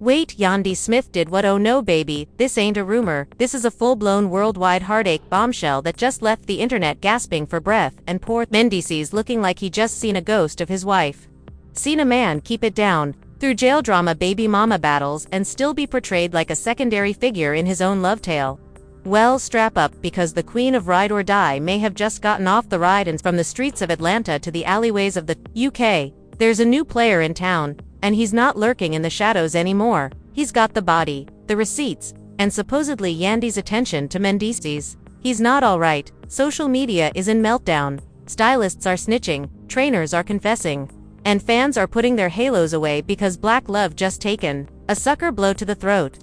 Wait, Yandy Smith did what? Oh no baby, this ain't a rumor, this is a full-blown worldwide heartache bombshell that just left the internet gasping for breath and poor Mendeecees looking like he just seen a ghost of his wife. Seen a man keep it down, through jail drama baby mama battles and still be portrayed like a secondary figure in his own love tale. Well, strap up because the queen of ride or die may have just gotten off the ride and from the streets of Atlanta to the alleyways of the UK, there's a new player in town, and he's not lurking in the shadows anymore. He's got the body, the receipts, and supposedly Yandy's attention to Mendeecees. He's not alright, social media is in meltdown, stylists are snitching, trainers are confessing, and fans are putting their halos away because black love just taken a sucker blow to the throat.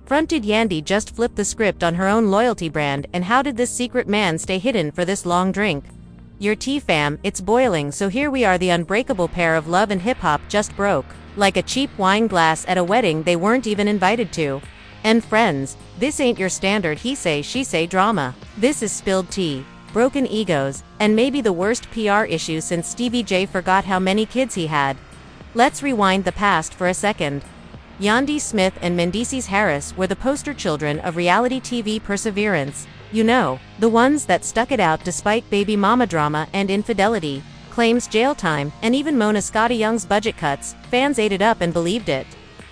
Fronted Yandy just flipped the script on her own loyalty brand, and how did this secret man stay hidden for this long? Drink your tea fam, it's boiling. So here we are, the unbreakable pair of Love and Hip Hop just broke like a cheap wine glass at a wedding they weren't even invited to. And friends, this ain't your standard he say she say drama. This is spilled tea, broken egos, and maybe the worst PR issue since Stevie J forgot how many kids he had. Let's rewind the past for a second. Yandy Smith and Mendeecees Harris were the poster children of reality TV perseverance. You know, the ones that stuck it out despite baby mama drama and infidelity, claims, jail time, and even Mona Scotty Young's budget cuts. Fans ate it up and believed it.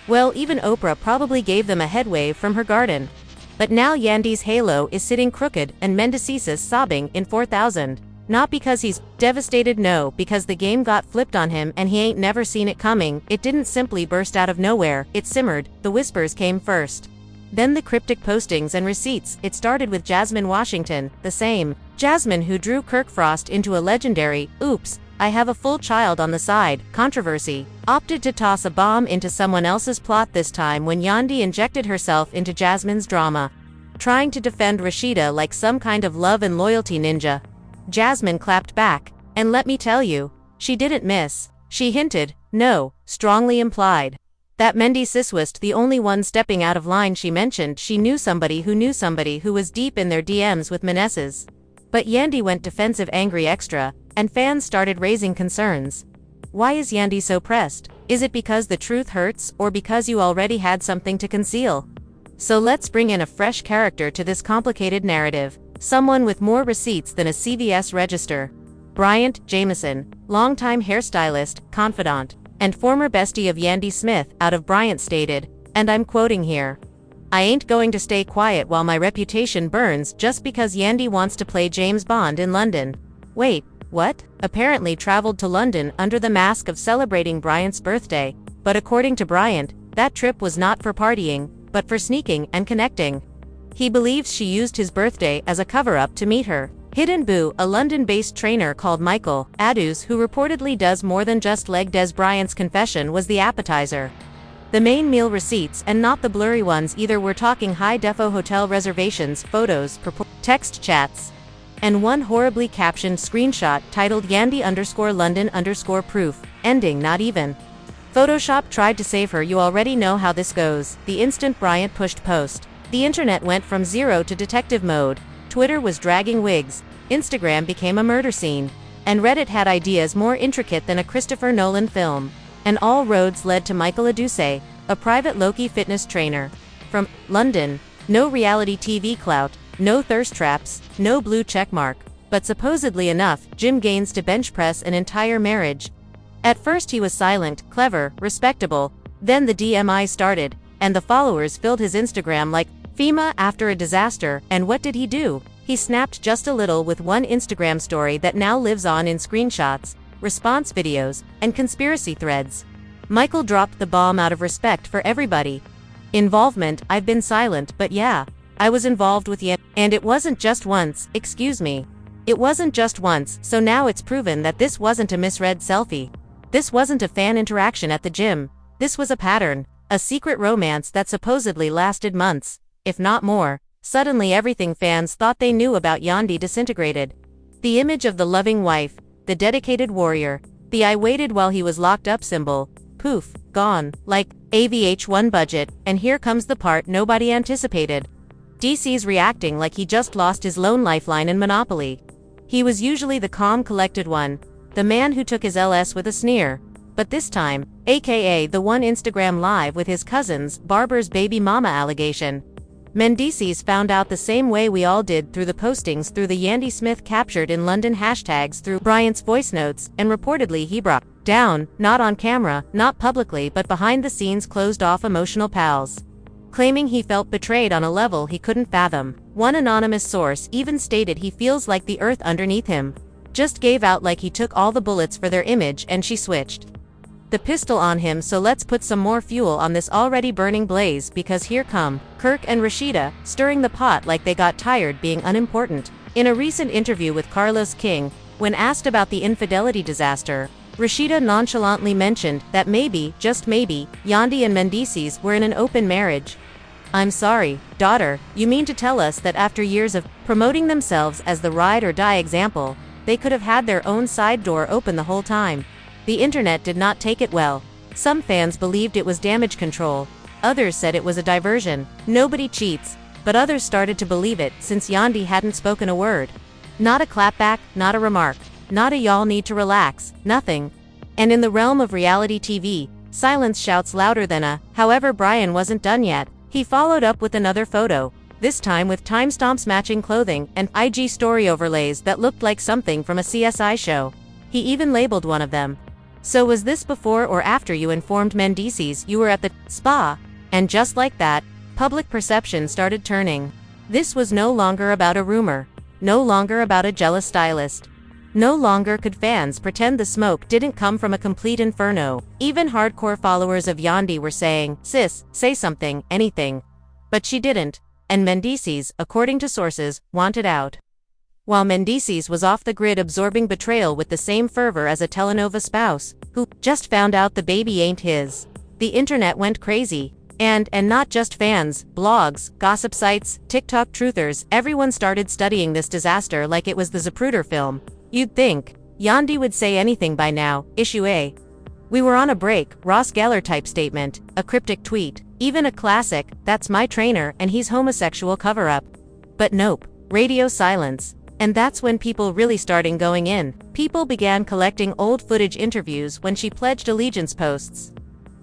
Well, even Oprah probably gave them a headwave from her garden. But now Yandy's halo is sitting crooked and Mendeecees is sobbing in 4,000. Not because he's devastated, no, because the game got flipped on him and he ain't never seen it coming. It didn't simply burst out of nowhere, it simmered. The whispers came first. Then the cryptic postings and receipts. It started with Jasmine Washington, the same Jasmine who drew Kirk Frost into a legendary, oops, I have a full child on the side, controversy. Opted to toss a bomb into someone else's plot this time when Yandy injected herself into Jasmine's drama, trying to defend Rashida like some kind of love and loyalty ninja. Jasmine clapped back, and let me tell you, she didn't miss. She hinted, no, strongly implied, that Mendeecees was the only one stepping out of line. She mentioned she knew somebody who was deep in their DMs with Mendeecees. But Yandy went defensive, angry extra, and fans started raising concerns. Why is Yandy so pressed? Is it because the truth hurts, or because you already had something to conceal? So let's bring in a fresh character to this complicated narrative. Someone with more receipts than a CVS register. Bryant Jameson, longtime hairstylist, confidant, and former bestie of Yandy Smith out of Bryant stated, and I'm quoting here, "I ain't going to stay quiet while my reputation burns just because Yandy wants to play James Bond in London." Wait, what? Apparently traveled to London under the mask of celebrating Bryant's birthday, but according to Bryant, that trip was not for partying, but for sneaking and connecting. He believes she used his birthday as a cover-up to meet her. Hidden Boo, a London-based trainer called Michael Adus, who reportedly does more than just leg Des Bryant's confession, was the appetizer. The main meal receipts, and not the blurry ones either. We're talking high-defo hotel reservations, photos, text chats, and one horribly captioned screenshot titled Yandy_London_proof, ending not even. Photoshop tried to save her. You already know how this goes. The instant Bryant pushed post, the internet went from zero to detective mode. Twitter was dragging wigs, Instagram became a murder scene, and Reddit had ideas more intricate than a Christopher Nolan film. And all roads led to Michael Aduse, a private Loki fitness trainer. From London, no reality TV clout, no thirst traps, no blue checkmark, but supposedly enough gym gains to bench press an entire marriage. At first he was silent, clever, respectable, then the DMI started, and the followers filled his Instagram like FEMA after a disaster. And what did he do? He snapped just a little with one Instagram story that now lives on in screenshots, response videos, and conspiracy threads. Michael dropped the bomb out of respect for everybody. Involvement, I've been silent, but yeah, I was involved with Yandy. And it wasn't just once, excuse me. It wasn't just once, so now it's proven that this wasn't a misread selfie. This wasn't a fan interaction at the gym. This was a pattern, a secret romance that supposedly lasted months, if not more. Suddenly everything fans thought they knew about Yandy disintegrated. The image of the loving wife, the dedicated warrior, the "I waited while he was locked up" symbol, poof, gone, like AVH1 budget. And here comes the part nobody anticipated. DC's reacting like he just lost his lone lifeline in Monopoly. He was usually the calm, collected one, the man who took his LS with a sneer. But this time, aka the one Instagram live with his cousins, Barber's baby mama allegation. Mendeecees found out the same way we all did through the postings through the Yandy Smith captured in London hashtags through Bryant's voice notes, and reportedly he brought down, not on camera, not publicly but behind the scenes closed-off emotional pals. Claiming he felt betrayed on a level he couldn't fathom. One anonymous source even stated he feels like the earth underneath him just gave out, like he took all the bullets for their image and she switched the pistol on him. So let's put some more fuel on this already burning blaze, because here come Kirk and Rashida, stirring the pot like they got tired being unimportant. In a recent interview with Carlos King, when asked about the infidelity disaster, Rashida nonchalantly mentioned that maybe, just maybe, Yandy and Mendeecees were in an open marriage. I'm sorry, daughter, you mean to tell us that after years of promoting themselves as the ride or die example, they could have had their own side door open the whole time? The internet did not take it well. Some fans believed it was damage control. Others said it was a diversion. Nobody cheats. But others started to believe it since Yandy hadn't spoken a word. Not a clapback, not a remark, not a y'all need to relax, nothing. And in the realm of reality TV, silence shouts louder than a. However, Brian wasn't done yet. He followed up with another photo, this time with timestamps matching clothing and IG story overlays that looked like something from a CSI show. He even labeled one of them. So was this before or after you informed Mendeecees you were at the spa? And just like that, public perception started turning. This was no longer about a rumor. No longer about a jealous stylist. No longer could fans pretend the smoke didn't come from a complete inferno. Even hardcore followers of Yandy were saying, "Sis, say something, anything." But she didn't, and Mendeecees, according to sources, wanted out. While Mendeecees was off the grid absorbing betrayal with the same fervor as a telenova spouse, who just found out the baby ain't his. The internet went crazy. And not just fans, blogs, gossip sites, TikTok truthers, everyone started studying this disaster like it was the Zapruder film. You'd think Yandy would say anything by now. Issue A. We were on a break, Ross Geller type statement, a cryptic tweet, even a classic, that's my trainer and he's homosexual cover-up. But nope, radio silence. And that's when people really started going in. People began collecting old footage interviews when she pledged allegiance posts.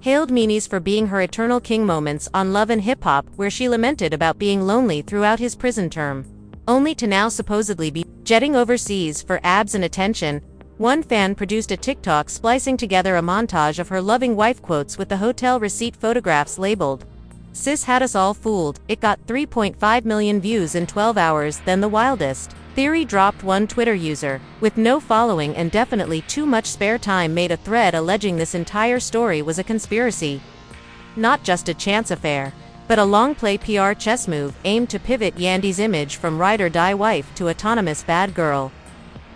Hailed Meanies for being her eternal king moments on Love and Hip Hop, where she lamented about being lonely throughout his prison term. Only to now supposedly be jetting overseas for abs and attention. One fan produced a TikTok splicing together a montage of her loving wife quotes with the hotel receipt photographs labeled, "Sis had us all fooled." It got 3.5 million views in 12 hours, then the wildest theory dropped. One Twitter user, with no following and definitely too much spare time, made a thread alleging this entire story was a conspiracy. Not just a chance affair, but a long-play PR chess move aimed to pivot Yandy's image from ride-or-die wife to autonomous bad girl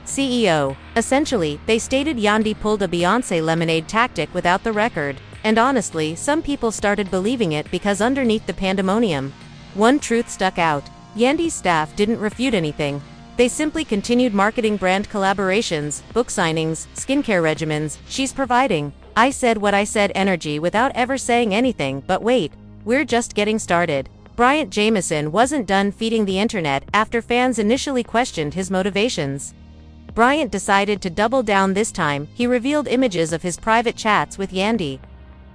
CEO. Essentially, they stated Yandy pulled a Beyoncé lemonade tactic without the record. And honestly, some people started believing it because underneath the pandemonium, one truth stuck out. Yandy's staff didn't refute anything. They simply continued marketing brand collaborations, book signings, skincare regimens. She's providing "I said what I said" energy without ever saying anything. But wait, we're just getting started. Bryant Jameson wasn't done feeding the internet after fans initially questioned his motivations. Bryant decided to double down this time. He revealed images of his private chats with Yandy.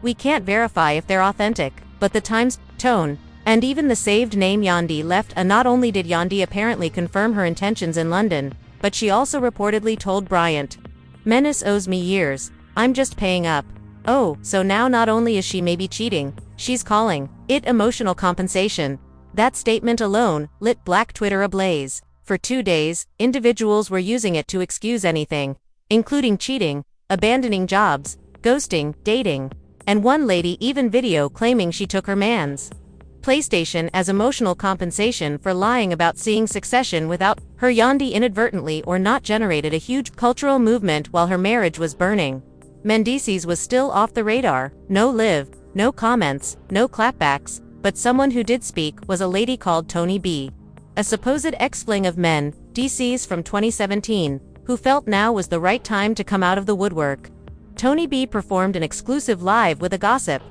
We can't verify if they're authentic, but the time's tone, and even the saved name Yandy left. And not only did Yandy apparently confirm her intentions in London, but she also reportedly told Bryant, "Menace owes me years. I'm just paying up." Oh, so now not only is she maybe cheating, she's calling it emotional compensation. That statement alone lit Black Twitter ablaze. For 2 days, individuals were using it to excuse anything, including cheating, abandoning jobs, ghosting, dating, and one lady even video claiming she took her man's PlayStation as emotional compensation for lying about seeing Succession without her. Yandy inadvertently or not generated a huge cultural movement while her marriage was burning. Mendeecees was still off the radar. No live, no comments, no clapbacks, but someone who did speak was a lady called Tony B, a supposed ex-fling of Mendeecees from 2017, who felt now was the right time to come out of the woodwork. Tony B performed an exclusive live with a gossip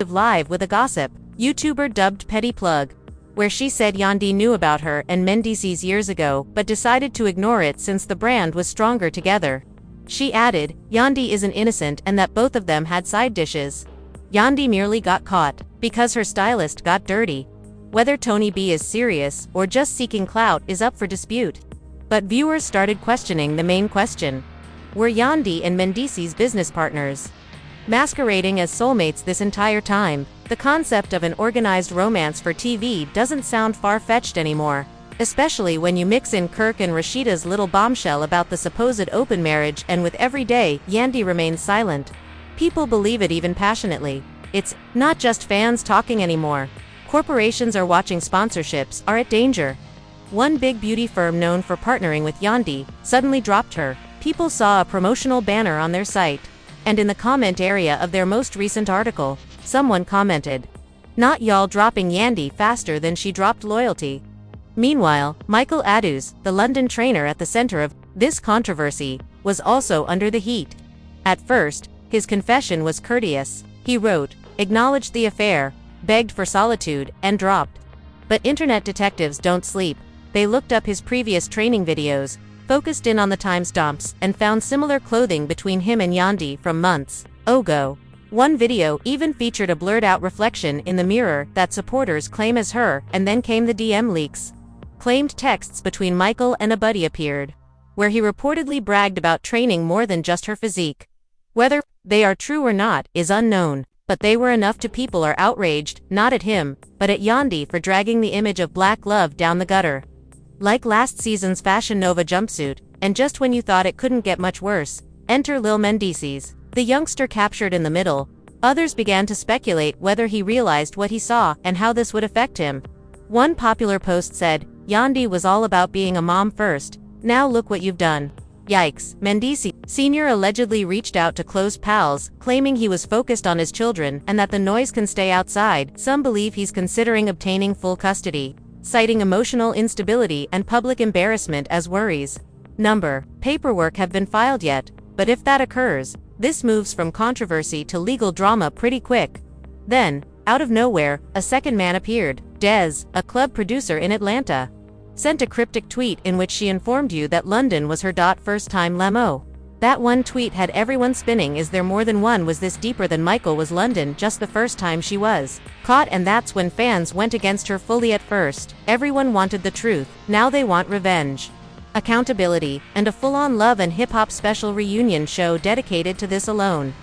YouTuber dubbed Petty Plug, where she said Yandy knew about her and Mendeecees years ago but decided to ignore it since the brand was stronger together. She added, Yandy isn't innocent and that both of them had side dishes. Yandy merely got caught because her stylist got dirty. Whether Tony B is serious or just seeking clout is up for dispute. But viewers started questioning the main question. Were Yandy and Mendeecees business partners? Masquerading as soulmates this entire time, the concept of an organized romance for TV doesn't sound far-fetched anymore. Especially when you mix in Kirk and Rashida's little bombshell about the supposed open marriage, and with every day, Yandy remains silent. People believe it even passionately. It's not just fans talking anymore. Corporations are watching, sponsorships are at danger. One big beauty firm known for partnering with Yandy suddenly dropped her. People saw a promotional banner on their site. And in the comment area of their most recent article, someone commented, "Not y'all dropping Yandy faster than she dropped loyalty." Meanwhile, Michael Adus, the London trainer at the center of this controversy, was also under the heat. At first, his confession was courteous. He wrote, acknowledged the affair, begged for solitude, and dropped. But internet detectives don't sleep. They looked up his previous training videos, focused in on the timestamps, and found similar clothing between him and Yandy from months ago. One video even featured a blurred-out reflection in the mirror that supporters claim as her, and then came the DM leaks. Claimed texts between Michael and a buddy appeared, where he reportedly bragged about training more than just her physique. Whether they are true or not is unknown, but they were enough to people are outraged, not at him, but at Yandy for dragging the image of black love down the gutter. Like last season's Fashion Nova jumpsuit, and just when you thought it couldn't get much worse, enter Lil Mendeecees, the youngster captured in the middle. Others began to speculate whether he realized what he saw and how this would affect him. One popular post said, Yandy was all about being a mom first, now look what you've done. Yikes. Mendeecees Sr. allegedly reached out to close pals, claiming he was focused on his children and that the noise can stay outside. Some believe he's considering obtaining full custody, citing emotional instability and public embarrassment as worries. Paperwork have been filed yet, but if that occurs, this moves from controversy to legal drama pretty quick. Then, out of nowhere, a second man appeared. Des, a club producer in Atlanta, sent a cryptic tweet in which she informed you that London was her first-time lemo. That one tweet had everyone spinning. Is there more than one? Was this deeper than Michael? Was London just the first time she was caught? And that's when fans went against her fully. At first, everyone wanted the truth, now they want revenge, accountability, and a full-on Love and Hip Hop special reunion show dedicated to this alone.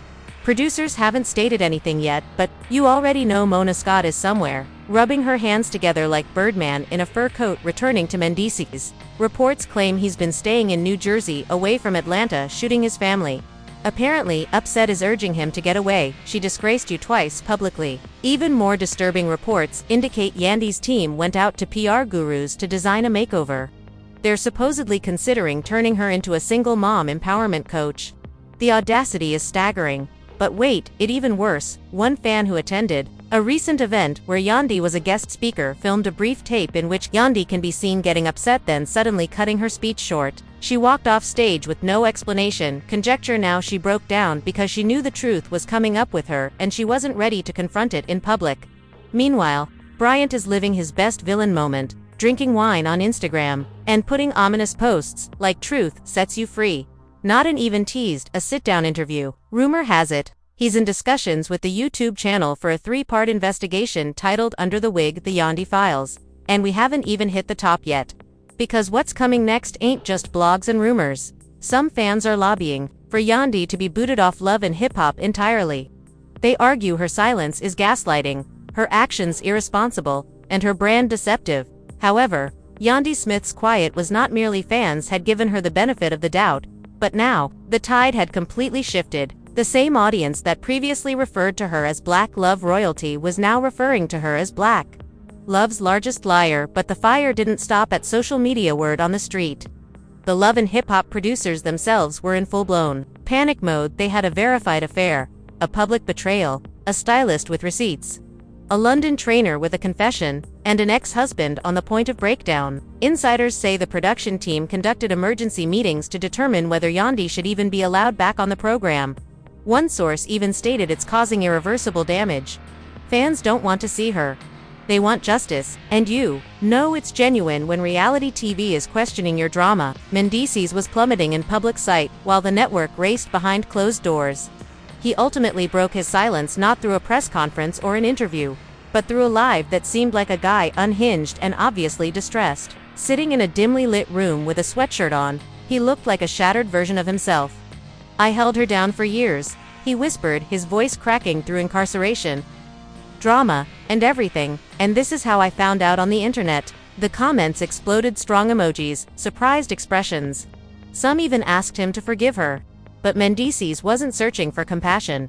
Producers haven't stated anything yet, but you already know Mona Scott is somewhere, rubbing her hands together like Birdman in a fur coat, returning to Mendeecees. Reports claim he's been staying in New Jersey, away from Atlanta, shooting his family. Apparently, Upset is urging him to get away. She disgraced you twice publicly. Even more disturbing reports indicate Yandy's team went out to PR gurus to design a makeover. They're supposedly considering turning her into a single mom empowerment coach. The audacity is staggering. But wait, it even worse. One fan who attended a recent event where Yandy was a guest speaker filmed a brief tape in which Yandy can be seen getting upset, then suddenly cutting her speech short. She walked off stage with no explanation. Conjecture now she broke down because she knew the truth was coming up with her and she wasn't ready to confront it in public. Meanwhile, Bryant is living his best villain moment, drinking wine on Instagram and putting ominous posts like "Truth sets you free." Not an even teased, a sit-down interview. Rumor has it, he's in discussions with the YouTube channel for a 3-part investigation titled Under the Wig, The Yandy Files. And we haven't even hit the top yet. Because what's coming next ain't just blogs and rumors. Some fans are lobbying for Yandy to be booted off Love and Hip Hop entirely. They argue her silence is gaslighting, her actions irresponsible, and her brand deceptive. However, Yandy Smith's quiet was not merely fans had given her the benefit of the doubt. But now, the tide had completely shifted. The same audience that previously referred to her as Black Love royalty was now referring to her as Black Love's largest liar. But the fire didn't stop at social media. Word on the street. The Love and Hip Hop producers themselves were in full-blown panic mode. They had a verified affair, a public betrayal, a stylist with receipts, a London trainer with a confession, and an ex-husband on the point of breakdown. Insiders say the production team conducted emergency meetings to determine whether Yandy should even be allowed back on the program. One source even stated it's causing irreversible damage. Fans don't want to see her They want justice, and you know it's genuine when reality TV is questioning your drama. Mendeecees was plummeting in public sight, while the network raced behind closed doors. He ultimately broke his silence not through a press conference or an interview, but through a live that seemed like a guy unhinged and obviously distressed. Sitting in a dimly lit room with a sweatshirt on, he looked like a shattered version of himself. "I held her down for years," he whispered, his voice cracking through incarceration, drama, and everything, "and this is how I found out on the internet." The comments exploded, strong emojis, surprised expressions. Some even asked him to forgive her. But Mendeecees wasn't searching for compassion.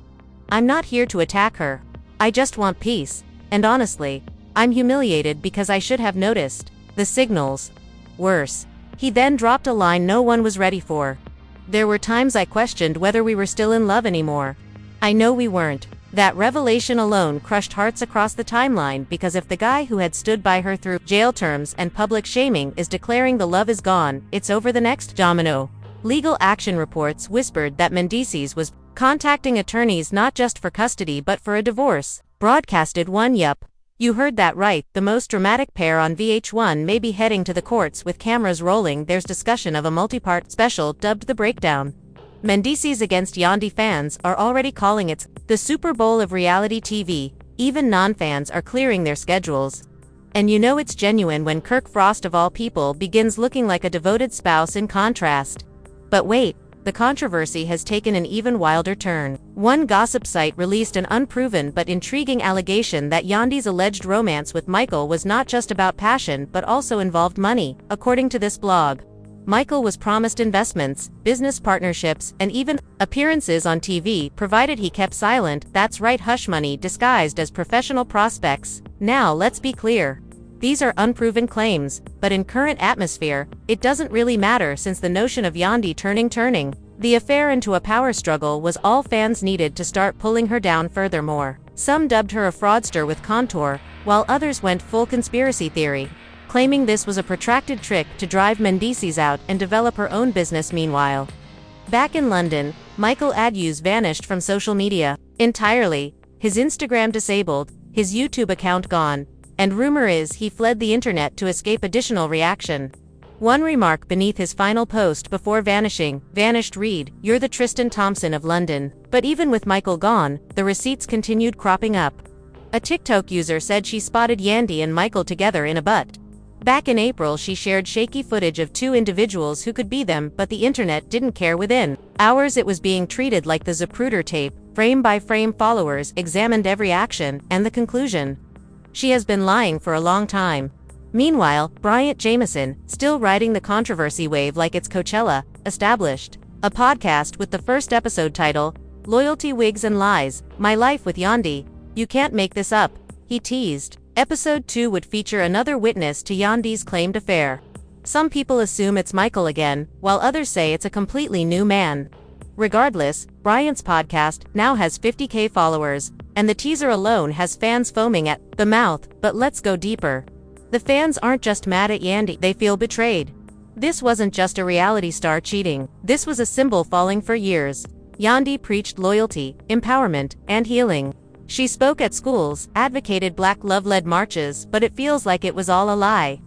"I'm not here to attack her. I just want peace. And honestly, I'm humiliated because I should have noticed the signals. Worse." He then dropped a line no one was ready for. "There were times I questioned whether we were still in love anymore. I know we weren't." That revelation alone crushed hearts across the timeline, because if the guy who had stood by her through jail terms and public shaming is declaring the love is gone, it's over the next domino. Legal action reports whispered that Mendeecees was contacting attorneys not just for custody but for a divorce. Broadcasted one. Yup. You heard that right, the most dramatic pair on VH1 may be heading to the courts with cameras rolling. There's discussion of a multi-part special dubbed The Breakdown. Mendeecees against Yandy fans are already calling it the Super Bowl of reality TV. Even non-fans are clearing their schedules. And you know it's genuine when Kirk Frost of all people begins looking like a devoted spouse in contrast. But wait, the controversy has taken an even wilder turn. One gossip site released an unproven but intriguing allegation that Yandy's alleged romance with Michael was not just about passion but also involved money. According to this blog, Michael was promised investments, business partnerships, and even appearances on TV, provided he kept silent. That's right, hush money disguised as professional prospects. Now let's be clear. These are unproven claims, but in current atmosphere, it doesn't really matter, since the notion of Yandy turning the affair into a power struggle was all fans needed to start pulling her down. Furthermore, some dubbed her a fraudster with contour, while others went full conspiracy theory, claiming this was a protracted trick to drive Mendeecees out and develop her own business. Meanwhile, back in London, Michael Aduse vanished from social media entirely, his Instagram disabled, his YouTube account gone, and rumor is he fled the internet to escape additional reaction. One remark beneath his final post before vanished read, "You're the Tristan Thompson of London." But even with Michael gone, the receipts continued cropping up. A TikTok user said she spotted Yandy and Michael together in a butt. Back in April, she shared shaky footage of two individuals who could be them, but the internet didn't care. Within hours it was being treated like the Zapruder tape. Frame by frame, followers examined every action, and the conclusion: she has been lying for a long time. Meanwhile, Bryant Jameson, still riding the controversy wave like it's Coachella, established a podcast with the first episode title, "Loyalty, Wigs and Lies, My Life with Yandy. You Can't Make This Up," he teased. Episode 2 would feature another witness to Yandy's claimed affair. Some people assume it's Michael again, while others say it's a completely new man. Regardless, Bryant's podcast now has 50,000 followers, and the teaser alone has fans foaming at the mouth. But let's go deeper. The fans aren't just mad at Yandy, they feel betrayed. This wasn't just a reality star cheating, this was a symbol falling for years. Yandy preached loyalty, empowerment, and healing. She spoke at schools, advocated Black love-led marches, but it feels like it was all a lie.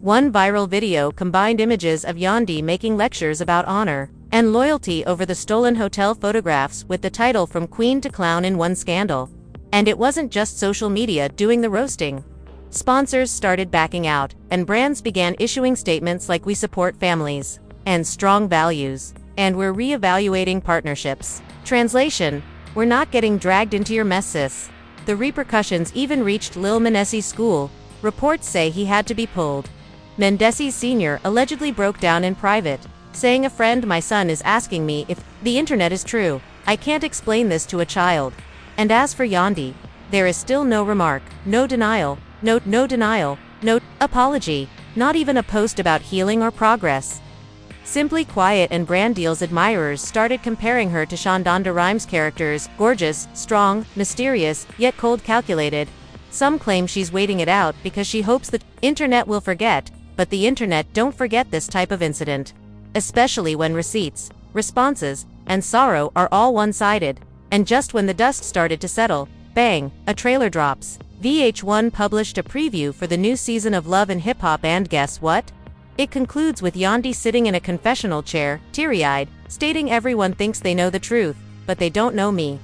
One viral video combined images of Yandy making lectures about honor and loyalty over the stolen hotel photographs with the title "From Queen to Clown in One Scandal." And it wasn't just social media doing the roasting. Sponsors started backing out, and brands began issuing statements like "We support families and strong values, and we're re-evaluating partnerships." Translation: we're not getting dragged into your mess, sis. The repercussions even reached Lil Mendeecees' school. Reports say he had to be pulled. Mendeecees Sr. allegedly broke down in private, saying, "A friend, my son is asking me if the internet is true. I can't explain this to a child." And as for Yandy, there is still no remark, no denial, no denial, no apology, not even a post about healing or progress. Simply quiet, and brand deals admirers started comparing her to Shonda Rhimes' characters: gorgeous, strong, mysterious, yet cold, calculated. Some claim she's waiting it out because she hopes the internet will forget, but the internet don't forget this type of incident. Especially when receipts, responses, and sorrow are all one-sided. And just when the dust started to settle, bang, a trailer drops. VH1 published a preview for the new season of Love and Hip Hop, and guess what? It concludes with Yandy sitting in a confessional chair, teary-eyed, stating everyone thinks they know the truth, but they don't know me.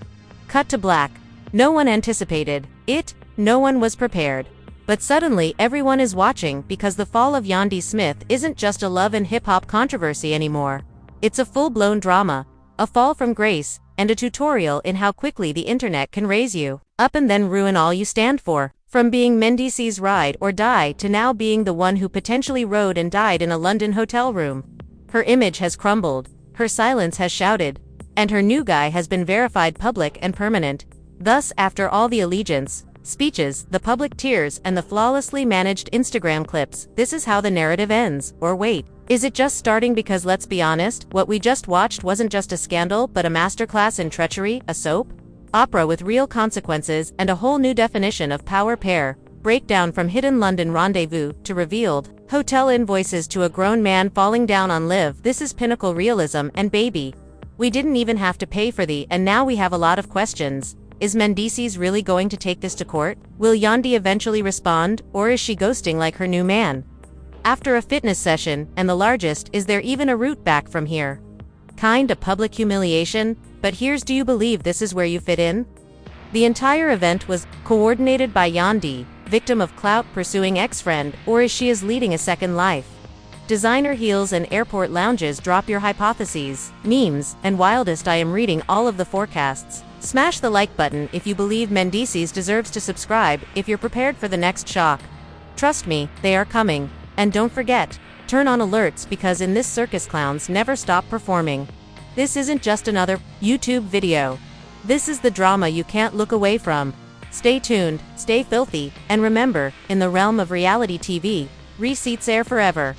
Cut to black. No one anticipated it, no one was prepared. But suddenly everyone is watching because the fall of Yandy Smith isn't just a love and hip-hop controversy anymore. It's a full-blown drama, a fall from grace, and a tutorial in how quickly the internet can raise you up and then ruin all you stand for. From being Mendeecees' ride or die to now being the one who potentially rode and died in a London hotel room. Her image has crumbled, her silence has shouted, and her new guy has been verified public and permanent. Thus, after all the allegiance, speeches, the public tears, and the flawlessly managed Instagram clips, this is how the narrative ends. Or wait, is it just starting? Because let's be honest, what we just watched wasn't just a scandal but a masterclass in treachery, a soap opera with real consequences and a whole new definition of power pair. Breakdown from hidden London rendezvous to revealed hotel invoices to a grown man falling down on Liv. This is pinnacle realism, and baby, we didn't even have to pay for the, and now we have a lot of questions. Is Mendeecees really going to take this to court? Will Yandy eventually respond, or is she ghosting like her new man? After a fitness session, and the largest, is there even a route back from here? Kind of public humiliation, but here's, do you believe this is where you fit in? The entire event was coordinated by Yandy, victim of clout pursuing ex-friend, or is she leading a second life? Designer heels and airport lounges, drop your hypotheses, memes, and wildest. I am reading all of the forecasts. Smash the like button if you believe Mendeecees deserves to subscribe if you're prepared for the next shock. Trust me, they are coming. And don't forget, turn on alerts because in this circus clowns never stop performing. This isn't just another YouTube video. This is the drama you can't look away from. Stay tuned, stay filthy, and remember, in the realm of reality TV, receipts air forever.